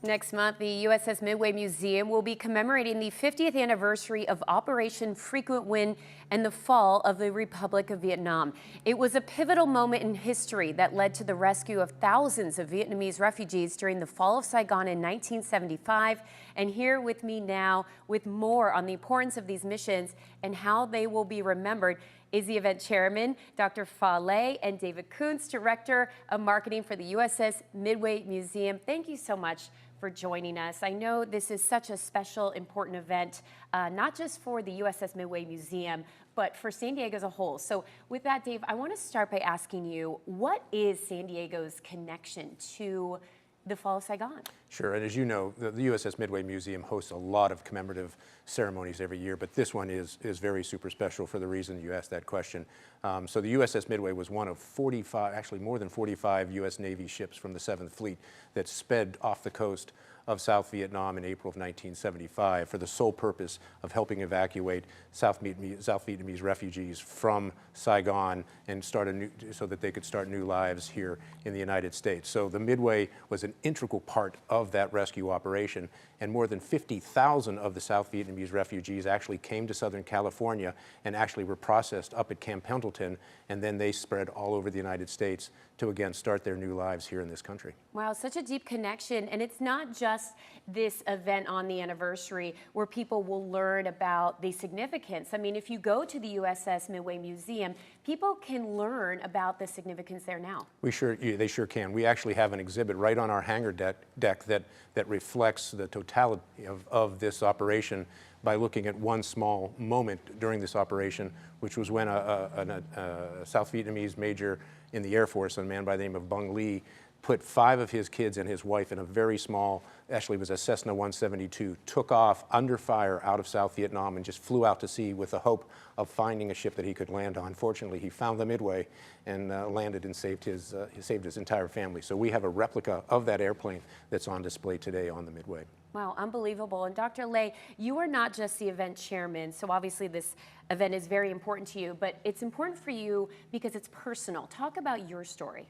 Next month, the USS Midway Museum will be commemorating the 50th anniversary of Operation Frequent Wind and the fall of the Republic of Vietnam. It was a pivotal moment in history that led to the rescue of thousands of Vietnamese refugees during the fall of Saigon in 1975. And here with me now with more on the importance of these missions and how they will be remembered is the event chairman, Dr. Fa Lei, and David Kuntz, Director of Marketing for the USS Midway Museum. Thank you so much for joining us. I know this is such a special, important event, not just for the USS Midway Museum, but for San Diego as a whole. So with that, Dave, I want to start by asking you, what is San Diego's connection to the fall of Saigon? Sure, and as you know, the USS Midway Museum hosts a lot of commemorative ceremonies every year, but this one is very super special for the reason you asked that question. So the USS Midway was one of 45, actually more than 45 U.S. Navy ships from the 7th Fleet that sped off the coast of South Vietnam in April of 1975 for the sole purpose of helping evacuate South Vietnamese refugees from Saigon and so that they could start new lives here in the United States. So the Midway was an integral part of that rescue operation, and more than 50,000 of the South Vietnamese refugees actually came to Southern California and actually were processed up at Camp Pendleton, and then they spread all over the United States to again start their new lives here in this country. Wow, such a deep connection. And it's not just this event on the anniversary where people will learn about the significance. I mean, if you go to the USS Midway Museum, people can learn about the significance there now. They sure can. We actually have an exhibit right on our hangar deck that reflects the totality of this operation by looking at one small moment during this operation, which was when a South Vietnamese major in the Air Force, a man by the name of Bung Le, put 5 of his kids and his wife in a very small, actually it was a Cessna 172, took off under fire out of South Vietnam and just flew out to sea with the hope of finding a ship that he could land on. Fortunately, he found the Midway and landed and saved his entire family. So we have a replica of that airplane that's on display today on the Midway. Wow, unbelievable. And Dr. Lei, you are not just the event chairman, so obviously this event is very important to you, but it's important for you because it's personal. Talk about your story.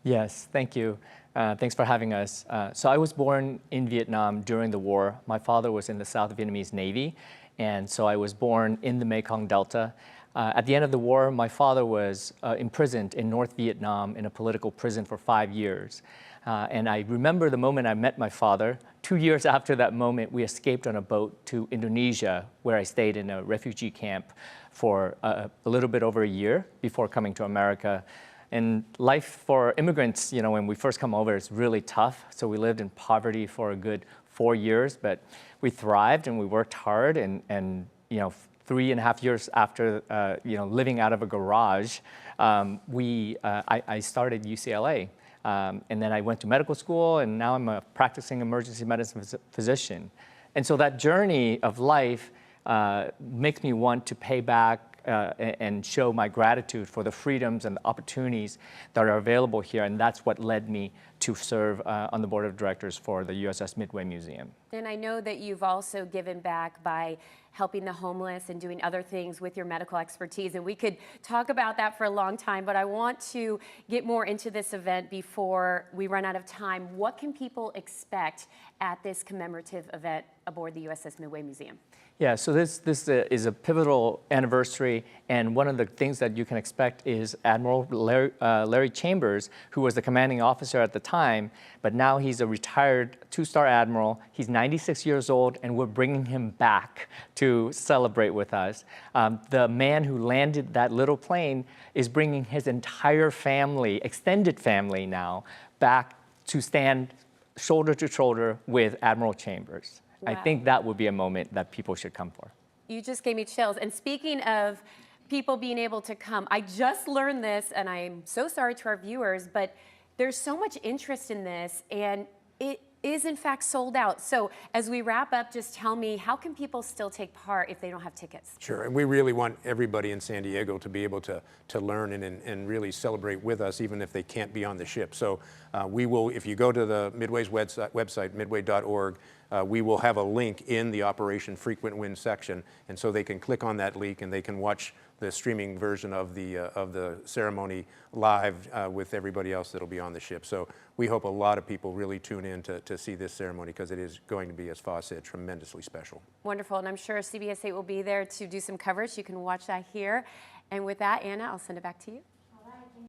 Yes, thank you. Thanks for having us. So I was born in Vietnam during the war. My father was in the South Vietnamese Navy, and so I was born in the Mekong Delta. At the end of the war, my father was imprisoned in North Vietnam in a political prison for 5 years. And I remember the moment I met my father. 2 years after that moment, we escaped on a boat to Indonesia, where I stayed in a refugee camp for a little bit over a year before coming to America. And life for immigrants, you know, when we first come over, is really tough. So we lived in poverty for a good 4 years, but we thrived and we worked hard. And you know, 3.5 years after, you know, living out of a garage, I started UCLA. And then I went to medical school, and now I'm a practicing emergency medicine physician. And so that journey of life makes me want to pay back and show my gratitude for the freedoms and the opportunities that are available here. And that's what led me to serve on the board of directors for the USS Midway Museum. And I know that you've also given back by helping the homeless and doing other things with your medical expertise. And we could talk about that for a long time, but I want to get more into this event before we run out of time. What can people expect at this commemorative event aboard the USS Midway Museum? Yeah, so this is a pivotal anniversary, and one of the things that you can expect is Admiral Larry Chambers, who was the commanding officer at the time, but now he's a retired 2-star admiral. He's 96 years old, and we're bringing him back to celebrate with us. The man who landed that little plane is bringing his entire family, extended family now, back to stand shoulder to shoulder with Admiral Chambers. Wow. I think that would be a moment that people should come for. You just gave me chills. And speaking of people being able to come, I just learned this, and I'm so sorry to our viewers, but there's so much interest in this, and it is in fact sold out. So as we wrap up, just tell me, how can people still take part if they don't have tickets? Sure, and we really want everybody in San Diego to be able to learn and really celebrate with us, even if they can't be on the ship. So we will, if you go to the Midway's website, midway.org, we will have a link in the Operation Frequent Wind section, and so they can click on that link and they can watch the streaming version of the ceremony live with everybody else that'll be on the ship. So we hope a lot of people really tune in to see this ceremony, because it is going to be, as Fa said, tremendously special. Wonderful, and I'm sure CBS 8 will be there to do some coverage. You can watch that here. And with that, Anna, I'll send it back to you.